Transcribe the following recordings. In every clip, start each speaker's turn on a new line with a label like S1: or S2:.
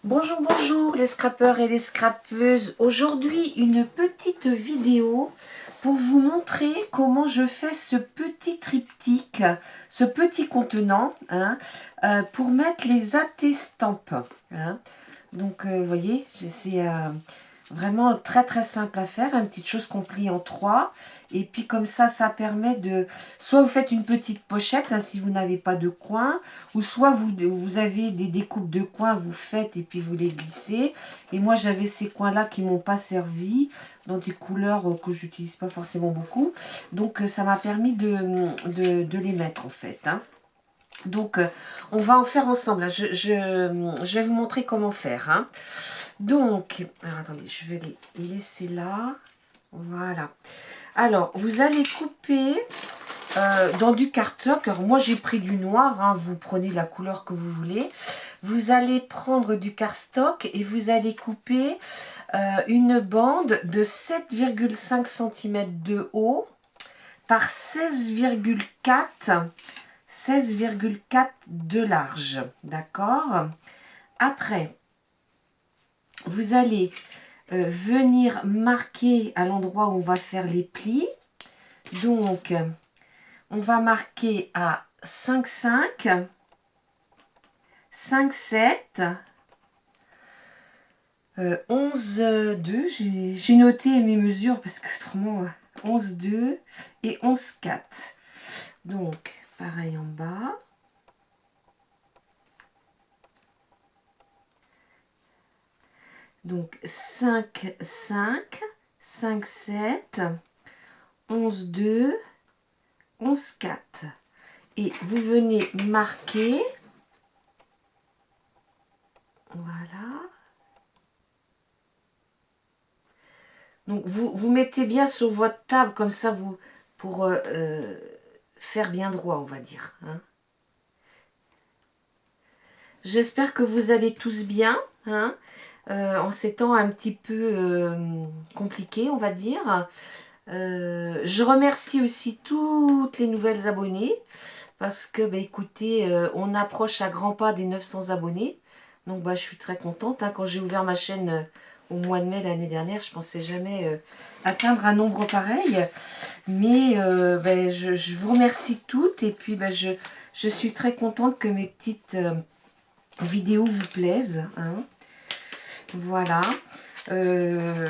S1: Bonjour, bonjour les scrapeurs et les scrapeuses. Aujourd'hui, une petite vidéo pour vous montrer comment je fais ce petit triptyque, ce petit contenant pour mettre les attestampes. Donc, vous voyez, c'est vraiment très très simple à faire, une petite chose qu'on plie en trois. Et puis comme ça permet de... Soit vous faites une petite pochette si vous n'avez pas de coin, ou soit vous avez des découpes de coins, vous faites et puis vous les glissez. Et moi j'avais ces coins-là qui m'ont pas servi, dans des couleurs que j'utilise pas forcément beaucoup. Donc ça m'a permis de les mettre en fait. Donc, on va en faire ensemble. Je vais vous montrer comment faire. Donc, alors, attendez, je vais les laisser là. Voilà. Alors, vous allez couper dans du cardstock. Alors, moi, j'ai pris du noir. Vous prenez la couleur que vous voulez. Vous allez prendre du cardstock et vous allez couper une bande de 7,5 cm de haut par 16,4 de large, d'accord? Après, vous allez venir marquer à l'endroit où on va faire les plis. Donc, on va marquer à 5,5, 5,7, 11,2. J'ai noté mes mesures parce que autrement, 11,2 et 11,4. Donc, pareil en bas. Donc 5, 5, 5, 7, 11, 2, 11, 4. Et vous venez marquer. Voilà. Donc vous mettez bien sur votre table comme ça pour faire bien droit, on va dire. J'espère que vous allez tous bien. En ces temps un petit peu compliqués, on va dire. Je remercie aussi toutes les nouvelles abonnées parce que, écoutez, on approche à grands pas des 900 abonnés. Donc, je suis très contente. Quand j'ai ouvert ma chaîne au mois de mai l'année dernière, je ne pensais jamais atteindre un nombre pareil. Mais je vous remercie toutes et puis je suis très contente que mes petites vidéos vous plaisent. Voilà.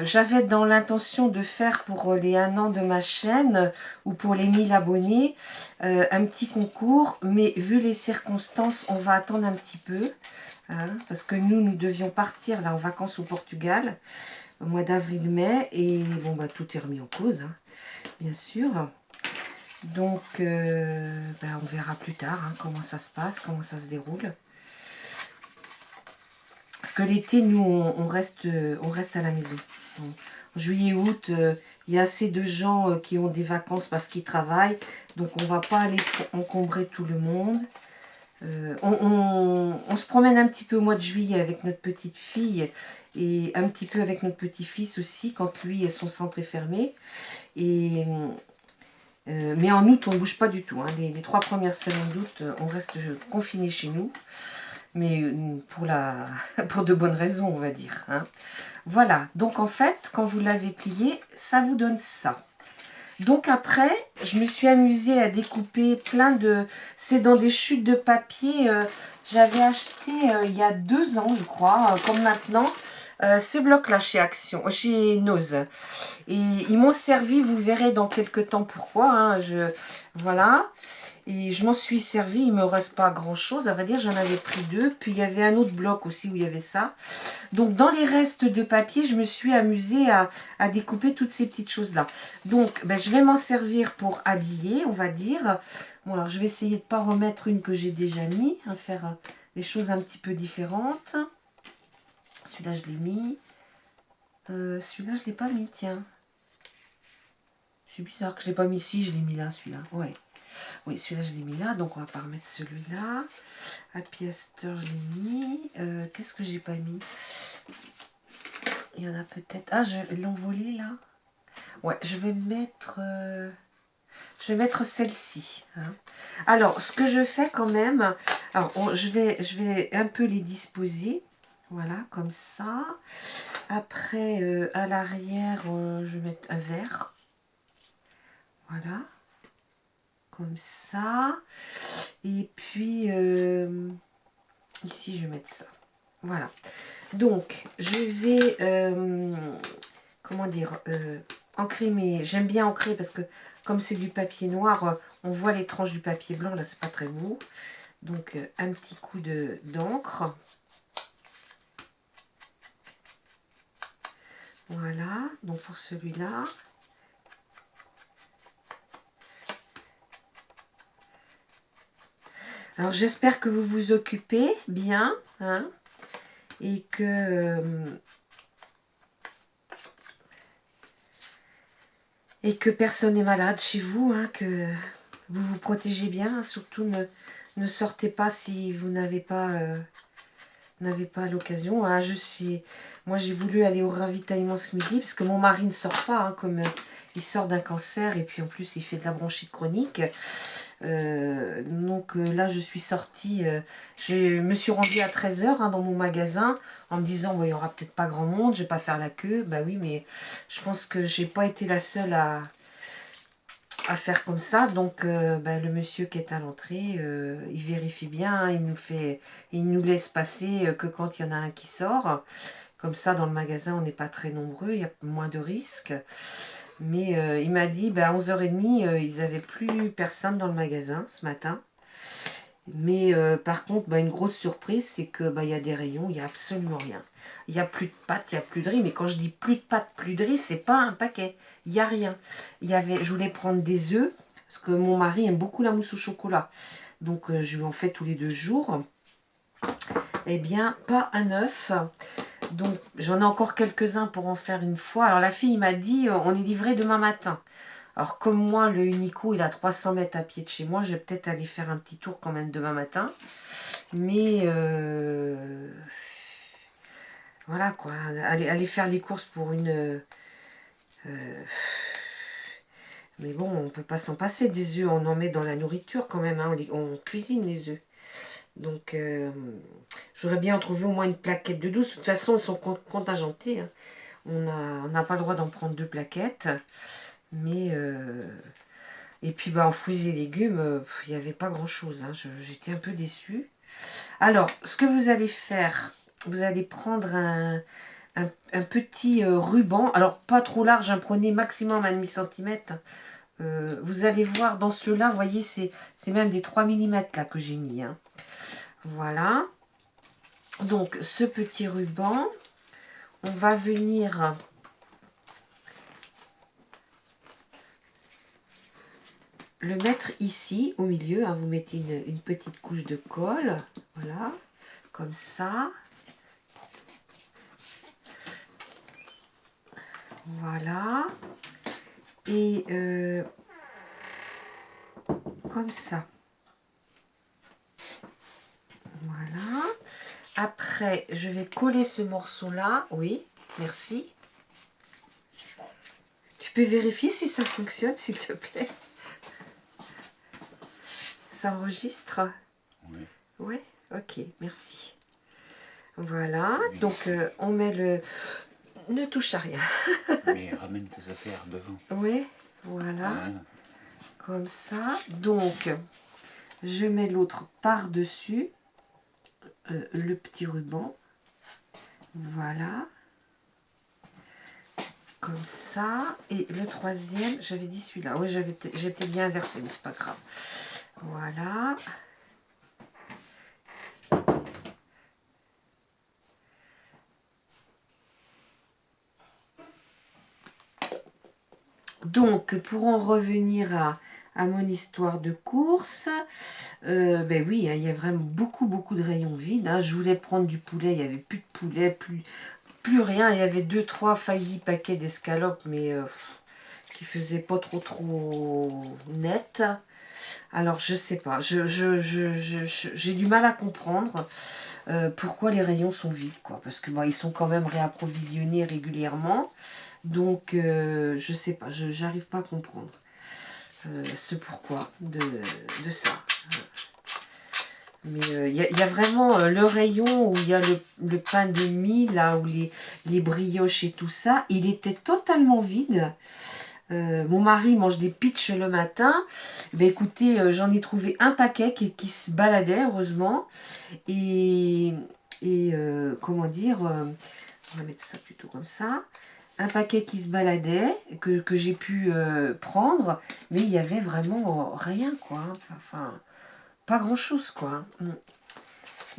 S1: J'avais dans l'intention de faire pour les 1 an de ma chaîne ou pour les 1000 abonnés un petit concours, mais vu les circonstances, on va attendre un petit peu parce que nous devions partir là en vacances au Portugal au mois d'avril-mai et bon tout est remis en cause, bien sûr. Donc on verra plus tard comment ça se passe, comment ça se déroule. Parce que l'été, nous, on reste à la maison. En juillet, août, il y a assez de gens qui ont des vacances parce qu'ils travaillent. Donc, on ne va pas aller encombrer tout le monde. On se promène un petit peu au mois de juillet avec notre petite fille et un petit peu avec notre petit-fils aussi quand lui, son centre est fermé. Mais en août, on ne bouge pas du tout. Les 3 premières semaines d'août, on reste confiné chez nous. Mais pour de bonnes raisons, on va dire. Voilà, donc en fait, quand vous l'avez plié, ça vous donne ça. Donc après, je me suis amusée à découper plein de... C'est dans des chutes de papier. J'avais acheté il y a 2 ans, je crois, comme maintenant, ces blocs-là chez Nose. Et ils m'ont servi, vous verrez dans quelques temps pourquoi. Voilà. Et je m'en suis servi, il ne me reste pas grand chose, à vrai dire, j'en avais pris 2. Puis il y avait un autre bloc aussi où il y avait ça. Donc dans les restes de papier, je me suis amusée à découper toutes ces petites choses-là. Donc je vais m'en servir pour habiller, on va dire. Bon alors je vais essayer de ne pas remettre une que j'ai déjà mis, faire les choses un petit peu différentes. Celui-là je l'ai mis. Celui-là je ne l'ai pas mis, tiens. C'est bizarre que je ne l'ai pas mis ici, je l'ai mis là, celui-là. Ouais. Oui, celui-là, je l'ai mis là, donc on va pas remettre celui-là. Happy Aster, je l'ai mis. Qu'est-ce que j'ai pas mis? Il y en a peut-être... Ah, je vais l'envoler là. Ouais, je vais mettre celle-ci. Alors, ce que je fais quand même... Alors, je vais un peu les disposer. Voilà, comme ça. Après, à l'arrière, je vais mettre un vert. Voilà. Comme ça. Et puis, ici, je vais mettre ça. Voilà. Donc, je vais, comment dire, ancrer mes... J'aime bien ancrer parce que, comme c'est du papier noir, on voit les tranches du papier blanc. Là, c'est pas très beau. Donc, un petit coup d'encre. Voilà, donc pour celui-là. Alors j'espère que vous vous occupez bien, hein, et que personne n'est malade chez vous, hein, que vous vous protégez bien, hein, surtout ne sortez pas si vous n'avez pas l'occasion. Hein. Moi j'ai voulu aller au ravitaillement ce midi parce que mon mari ne sort pas, hein, comme il sort d'un cancer et puis en plus il fait de la bronchite chronique. Donc là je suis sortie, je me suis rendue à 13 h, hein, dans mon magasin en me disant bon, il n'y aura peut-être pas grand monde, je vais pas faire la queue. Bah oui, mais je pense que j'ai pas été la seule à faire comme ça. Donc bah, le monsieur qui est à l'entrée, il vérifie bien, hein, il nous laisse passer que quand il y en a un qui sort. Comme ça dans le magasin on n'est pas très nombreux, il y a moins de risques. Mais il m'a dit, bah, à 11h30, ils n'avaient plus personne dans le magasin ce matin. Mais par contre, bah, une grosse surprise, c'est que bah, y a des rayons, il n'y a absolument rien. Il n'y a plus de pâtes, il n'y a plus de riz. Mais quand je dis plus de pâtes, plus de riz, c'est pas un paquet. Il n'y a rien. Je voulais prendre des œufs, parce que mon mari aime beaucoup la mousse au chocolat. Donc je lui en fais tous les 2 jours. Eh bien, pas un œuf. Donc, j'en ai encore quelques-uns pour en faire une fois. Alors, la fille m'a dit, on est livré demain matin. Alors, comme moi, le Unico, il a 300 mètres à pied de chez moi, je vais peut-être aller faire un petit tour quand même demain matin. Mais, voilà, quoi. Aller faire les courses pour une... mais bon, on ne peut pas s'en passer des œufs. On en met dans la nourriture quand même. Hein. On cuisine les œufs. Donc, j'aurais bien trouvé au moins une plaquette de 12. De toute façon, ils sont contingentés. Hein. On n'a pas le droit d'en prendre 2 plaquettes. Mais, et puis, bah, en fruits et légumes, il n'y avait pas grand-chose. Hein. J'étais un peu déçue. Alors, ce que vous allez faire, vous allez prendre un petit ruban. Alors, pas trop large, hein, prenez maximum 1,5 cm. Vous allez voir dans ceux-là, vous voyez, c'est même des 3 mm là que j'ai mis. Hein. Voilà. Donc, ce petit ruban, on va venir le mettre ici, au milieu. Hein. Vous mettez une petite couche de colle. Voilà. Comme ça. Voilà. Et comme ça. Voilà. Après, je vais coller ce morceau-là. Oui, merci. Tu peux vérifier si ça fonctionne, s'il te plaît. Ça enregistre?
S2: Oui.
S1: Oui, ok, merci. Voilà, donc on met le... Ne touche à rien.
S2: Mais ramène tes affaires devant.
S1: Oui, voilà.
S2: Hein?
S1: Comme ça. Donc, je mets l'autre par-dessus le petit ruban. Voilà. Comme ça. Et le troisième, j'avais dit celui-là. Oui, j'ai peut-être bien inversé, mais c'est pas grave. Voilà. Donc, pour en revenir à mon histoire de course, ben oui, hein, il y a vraiment beaucoup de rayons vides. Hein. Je voulais prendre du poulet, il n'y avait plus de poulet, plus rien. Il y avait 2-3 faillis paquets d'escalopes, mais qui faisaient pas trop net. Alors, je sais pas, j'ai du mal à comprendre pourquoi les rayons sont vides, quoi. Parce que bon, ils sont quand même réapprovisionnés régulièrement. Donc, je sais pas, j'arrive pas à comprendre ce pourquoi de ça. Mais il y a vraiment le rayon où il y a le pain de mie, là, où les brioches et tout ça, il était totalement vide. Mon mari mange des pitchs le matin. Ben écoutez, j'en ai trouvé un paquet qui se baladait, heureusement. Et, comment dire, on va mettre ça plutôt comme ça. Un paquet qui se baladait, que j'ai pu prendre, mais il y avait vraiment rien, quoi. Hein. Enfin, pas grand-chose, quoi. Hein.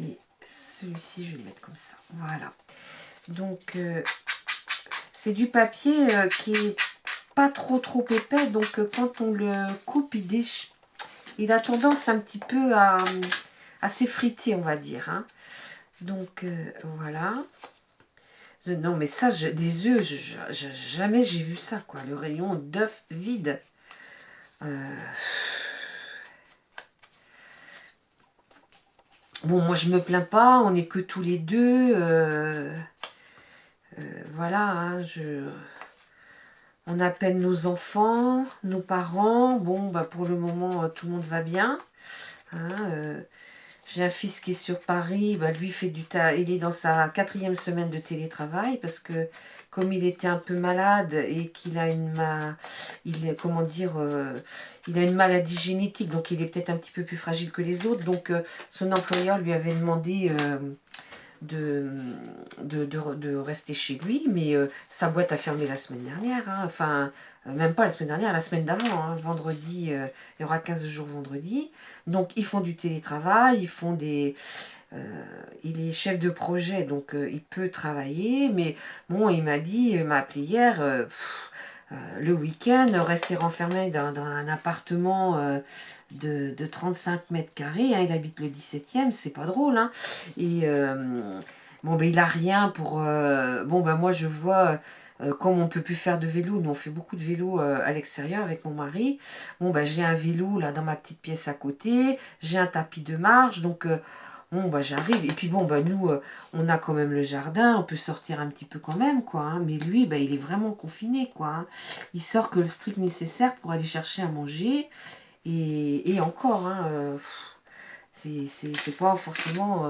S1: Et celui-ci, je vais le mettre comme ça. Voilà. Donc, c'est du papier qui est pas trop épais. Donc, quand on le coupe, il a tendance un petit peu à s'effriter, on va dire. Hein. Donc, voilà. Non, mais ça, des œufs, jamais j'ai vu ça, quoi. Le rayon d'œufs vide. Bon, moi, je me plains pas. On n'est que tous les deux. Voilà, hein, on appelle nos enfants, nos parents. Bon, bah, pour le moment, tout le monde va bien. Hein, j'ai un fils qui est sur Paris, bah, lui il est dans sa 4e semaine de télétravail parce que comme il était un peu malade et qu'il a comment dire, il a une maladie génétique, donc il est peut-être un petit peu plus fragile que les autres. Donc son employeur lui avait demandé de rester chez lui, mais sa boîte a fermé la semaine dernière, hein. Enfin, même pas la semaine dernière, la semaine d'avant, hein. Vendredi, il y aura 15 jours vendredi, donc ils font du télétravail, il est chef de projet, donc il peut travailler, mais bon, il m'a appelé hier, le week-end, rester renfermé dans un appartement de 35 mètres carrés, hein, il habite le 17e, c'est pas drôle, hein, et bon, ben il a rien pour... bon, ben moi je vois... comme on peut plus faire de vélo, nous on fait beaucoup de vélo à l'extérieur avec mon mari. Bon, ben j'ai un vélo là dans ma petite pièce à côté, j'ai un tapis de marche, donc bon, bah j'arrive. Et puis bon, bah nous, on a quand même le jardin, on peut sortir un petit peu quand même, quoi. Hein. Mais lui, bah il est vraiment confiné, quoi. Hein. Il sort que le strict nécessaire pour aller chercher à manger. Et encore, hein, c'est pas forcément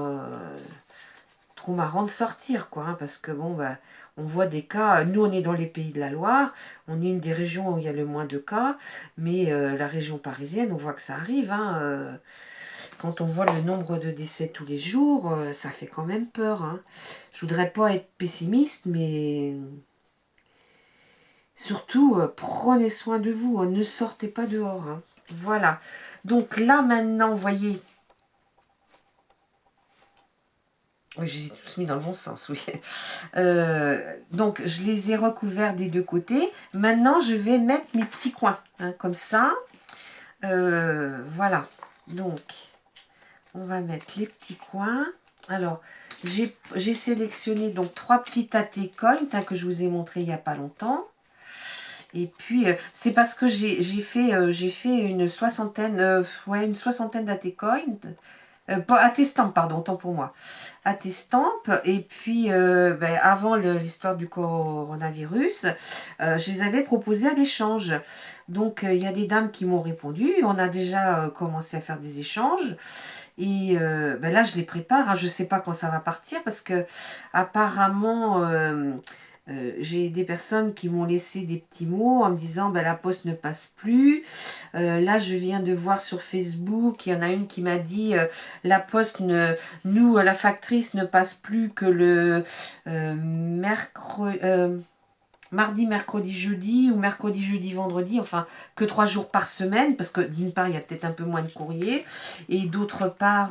S1: trop marrant de sortir, quoi. Hein, parce que bon, bah on voit des cas. Nous, on est dans les Pays de la Loire. On est une des régions où il y a le moins de cas. Mais la région parisienne, on voit que ça arrive, hein. Quand on voit le nombre de décès tous les jours, ça fait quand même peur. Hein. Je voudrais pas être pessimiste, mais surtout, prenez soin de vous. Hein. Ne sortez pas dehors. Hein. Voilà. Donc là, maintenant, vous voyez... Oui, je les ai tous mis dans le bon sens, oui. Donc, je les ai recouverts des deux côtés. Maintenant, je vais mettre mes petits coins, hein, comme ça. Voilà. Donc... On va mettre les petits coins. Alors, j'ai sélectionné donc 3 petits Tate Coin que je vous ai montré il n'y a pas longtemps. Et puis, c'est parce que j'ai fait une soixantaine, une soixantaine d'Tate Coin. Attestampe, pardon, autant pour moi. Attestampe, et puis avant l'histoire du coronavirus, je les avais proposés à l'échange. Donc il y a des dames qui m'ont répondu, on a déjà commencé à faire des échanges, et là je les prépare, hein, je ne sais pas quand ça va partir, parce que apparemment... j'ai des personnes qui m'ont laissé des petits mots en me disant la poste ne passe plus. Là, je viens de voir sur Facebook, il y en a une qui m'a dit la poste, la factrice ne passe plus que le mardi, mercredi, jeudi, ou mercredi, jeudi, vendredi, enfin que 3 jours par semaine, parce que d'une part, il y a peut-être un peu moins de courrier, et d'autre part,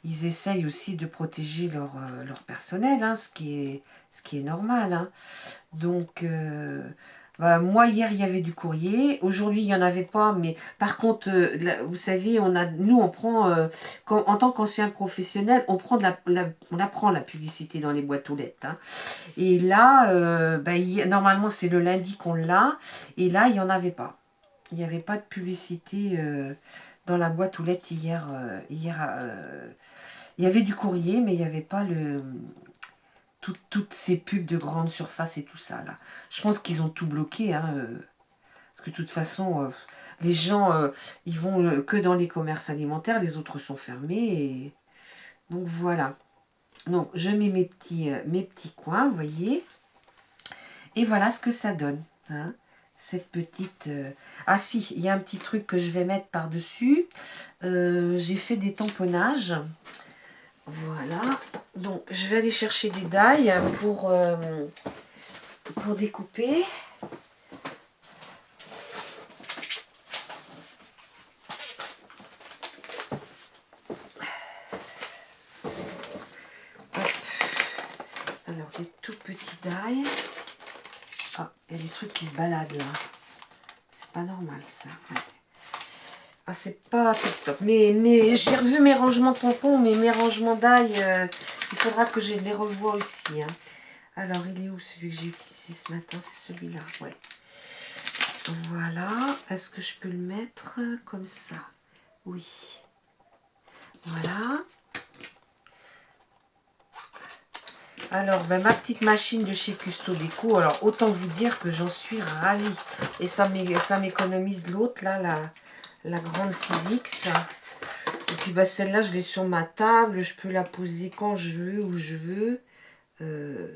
S1: ils essayent aussi de protéger leur personnel, hein, ce qui est normal. Hein. Donc, moi, hier, il y avait du courrier. Aujourd'hui, il n'y en avait pas. Mais par contre, vous savez, nous, on prend, en tant qu'ancien professionnel, on apprend la publicité dans les boîtes aux lettres. Hein. Et là, normalement, c'est le lundi qu'on l'a. Et là, il n'y en avait pas. Il n'y avait pas de publicité dans la boîte aux lettres hier. Il y avait du courrier, mais il n'y avait pas toutes ces pubs de grande surface et tout ça. Là. Je pense qu'ils ont tout bloqué. Hein, Parce que de toute façon, les gens, ils vont que dans les commerces alimentaires, les autres sont fermés. Et... Donc voilà. Donc je mets mes petits coins, vous voyez. Et voilà ce que ça donne. Hein. Cette petite... Ah si, il y a un petit truc que je vais mettre par-dessus. J'ai fait des tamponnages. Voilà. Donc je vais aller chercher des dailles pour découper. Hop. Alors des tout petits dailles. Ah, il y a des trucs qui se baladent là. C'est pas normal ça. Ouais. Ah, c'est pas top top. Mais j'ai revu mes rangements tampons, mais mes rangements d'ail, il faudra que je les revoie aussi. Hein. Alors, il est où celui que j'ai utilisé ce matin? C'est celui-là, ouais. Voilà. Est-ce que je peux le mettre comme ça? Oui. Voilà. Alors, ben, ma petite machine de chez Custo Déco, alors autant vous dire que j'en suis ravie. Et ça m'économise l'autre, là, la grande 6X. Et puis bah, celle-là, je l'ai sur ma table, je peux la poser quand je veux, où je veux.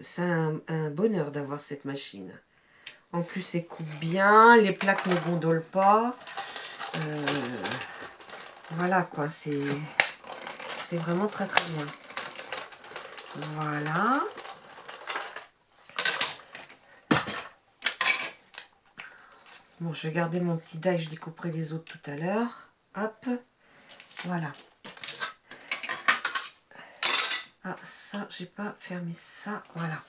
S1: C'est un bonheur d'avoir cette machine. En plus, elle coupe bien, les plaques ne gondolent pas. Voilà quoi, c'est vraiment très très bien. Voilà. Bon, je vais garder mon petit die, je découperai les autres tout à l'heure. Hop, voilà. Ah, ça, j'ai pas fermé ça, voilà.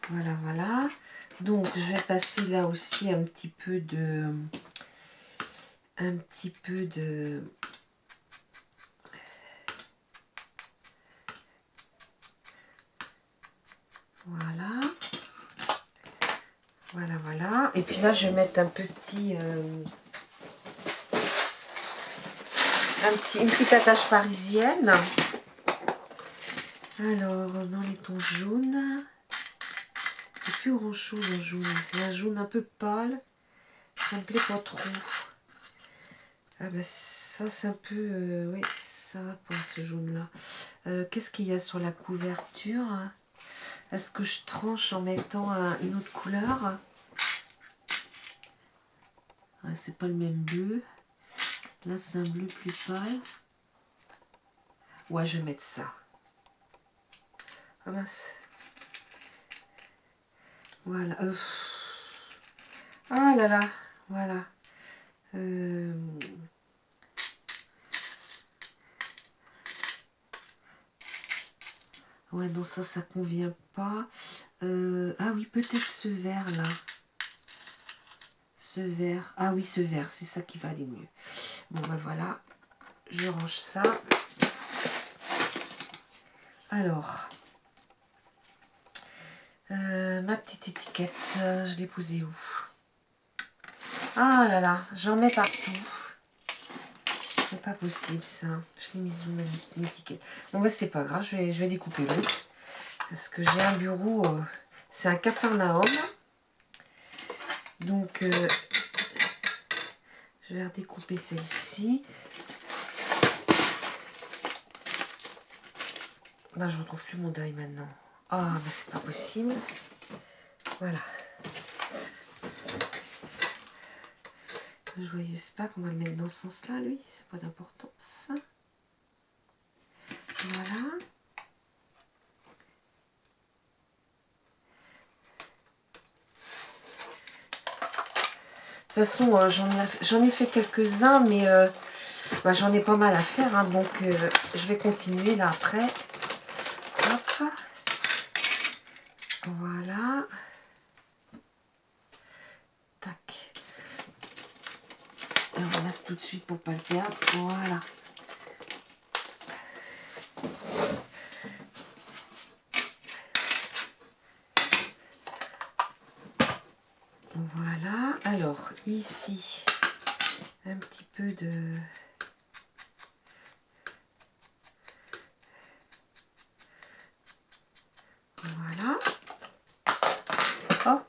S1: Voilà, voilà. Donc, je vais passer là aussi un petit peu de... Voilà. Voilà, voilà. Et puis là, je vais mettre une petite attache parisienne. Alors, dans les tons jaunes, il n'y a plus grand chose en jaune. C'est un jaune un peu pâle. Ça me plaît pas trop. Ah ben ça, c'est un peu... oui, ça va pas ce jaune-là. Qu'est-ce qu'il y a sur la couverture? Est-ce que je tranche en mettant une autre couleur? Ah, c'est pas le même bleu. Là, c'est un bleu plus pâle. Ouais, je vais mettre ça. Ah mince. Voilà. Ah là là. Voilà. Ouais, non, ça convient pas. Ah oui, peut-être ce vert là. Ce vert. Ah oui, ce vert, c'est ça qui va aller mieux. Bon, ben voilà. Je range ça. Alors, ma petite étiquette, je l'ai posée où? Ah là là, j'en mets partout. C'est pas possible ça. Je l'ai mise où mon étiquette? Bon bah c'est pas grave, je vais découper l'autre. Parce que j'ai un bureau, c'est un Capharnaüm. Donc je vais redécouper celle-ci. Bah je retrouve plus mon die maintenant. Ah bah c'est pas possible. Voilà. Le joyeux Pâques, on va le mettre dans ce sens-là, lui, c'est pas d'importance. Voilà. De toute façon, j'en ai fait quelques-uns, mais bah, j'en ai pas mal à faire, hein, donc je vais continuer là après. Hop. Voilà. Tac. Et on ramasse tout de suite pour pas le perdre. Voilà. Voilà. Alors, ici, un petit peu de... Voilà. Oh,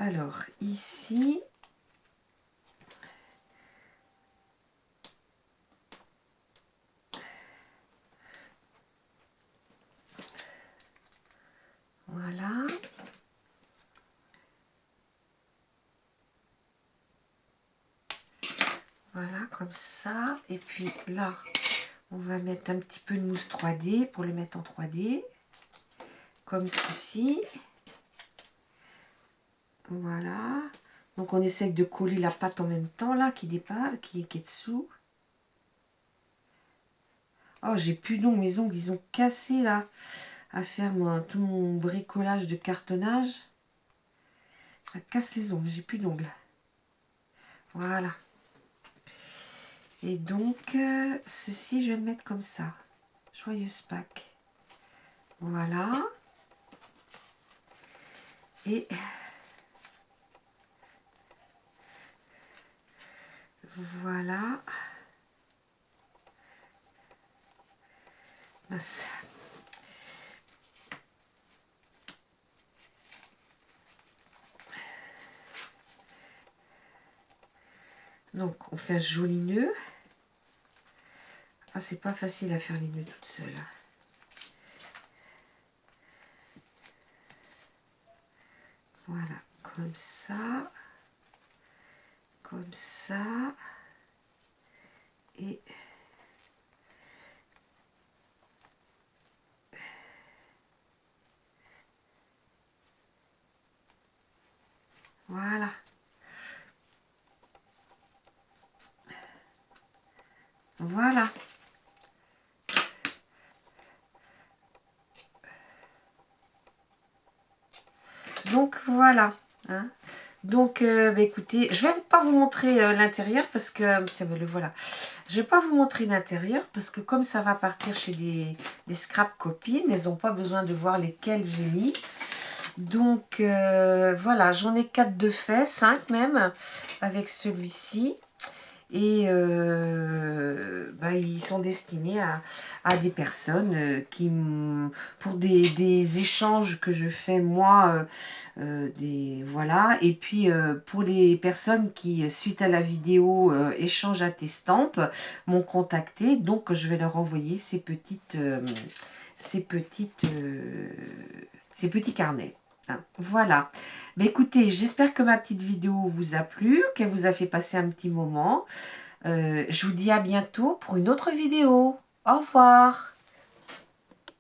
S1: Alors, ici, voilà. Voilà, comme ça. Et puis là, on va mettre un petit peu de mousse 3D pour le mettre en 3D. Comme ceci. Voilà. Donc on essaie de coller la pâte en même temps, là, qui dépasse, qui est dessous. Oh, j'ai plus d'ongles, mes ongles, ils ont cassé, là, à faire tout mon bricolage de cartonnage. Ça casse les ongles, j'ai plus d'ongles. Voilà. Et donc, ceci, je vais le mettre comme ça. Joyeuse Pâques. Voilà. Et voilà. Mince. Donc, on fait un joli nœud. Ah, c'est pas facile à faire les nœuds toute seule. Voilà, comme ça. Comme ça. Et voilà. Voilà. Donc voilà. Hein. Donc bah, écoutez, je vais pas vous montrer l'intérieur parce que tiens, le voilà. Je vais pas vous montrer l'intérieur parce que comme ça va partir chez des scrap copines, elles n'ont pas besoin de voir lesquelles j'ai mis. Donc voilà, j'en ai 4 de fait, 5 même avec celui-ci. Et bah, ils sont destinés à des personnes qui, pour des échanges que je fais moi, voilà. Et puis pour les personnes qui, suite à la vidéo échange à tes stampes, m'ont contacté, donc je vais leur envoyer ces petits carnets. Hein, voilà. Mais écoutez, j'espère que ma petite vidéo vous a plu, qu'elle vous a fait passer un petit moment. Je vous dis à bientôt pour une autre vidéo. Au revoir.